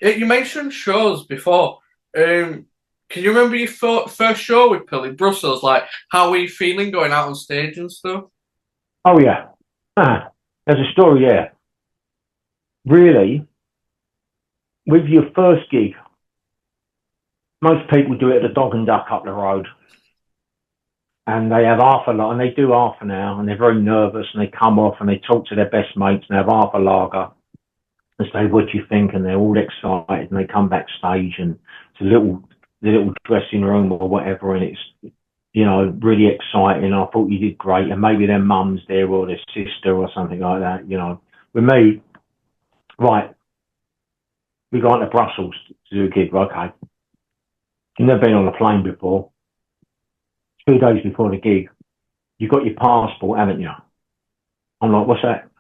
You mentioned shows before. Can you remember your first show with Pill in Brussels? Like, how were you feeling going out on stage and stuff? Oh yeah, there's a story there. Really, with your first gig, most people do it at the Dog and Duck up the road, and they have half a lot, and they do half an hour, and they're very nervous, and they come off and they talk to their best mates and have half a lager and say, "What do you think?" And they're all excited, and they come backstage, and it's the little dressing room or whatever, and it's really exciting. I thought you did great, and maybe their mum's there or their sister or something like that. With me, right, we go on to Brussels to do a gig. Okay, you've never been on a plane before. 2 days before the gig, you got your passport, haven't you? I'm like, what's that?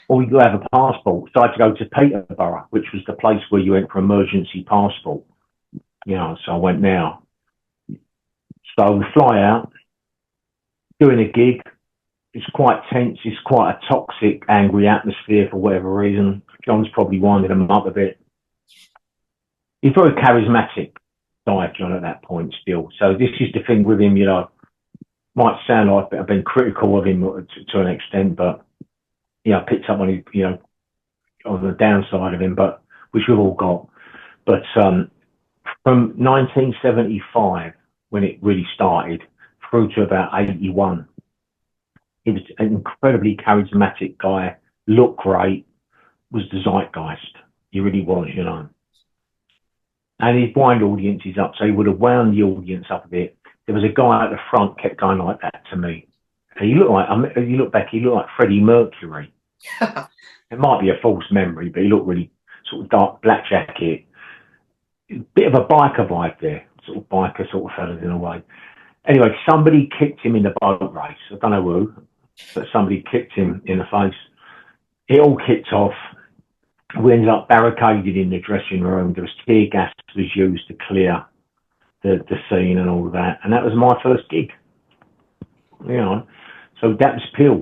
Well, you have a passport. So I had to go to Peterborough, which was the place where you went for emergency passport. So I went now. So we fly out, doing a gig. It's quite tense. It's quite a toxic, angry atmosphere for whatever reason. John's probably winding them up a bit. He's very charismatic guy, John, at that point still. So this is the thing with him, might sound like I've been critical of him to an extent, but I picked up on on the downside of him, but which we've all got. But from 1975, when it really started, through to about 81, he was an incredibly charismatic guy, looked great, was the zeitgeist. He really was. And he'd wind audiences up, so he would have wound the audience up a bit. There was a guy at the front kept going like that to me. And you look back, he looked like Freddie Mercury. It might be a false memory, but he looked really sort of dark, black jacket, bit of a biker vibe there, sort of biker sort of fellas in a way. Anyway, somebody kicked him in the boat race. I don't know who, but somebody kicked him in the face. It all kicked off. We ended up barricaded in the dressing room. There was tear gas was used to clear the scene and all of that. And that was my first gig. So that was Peel.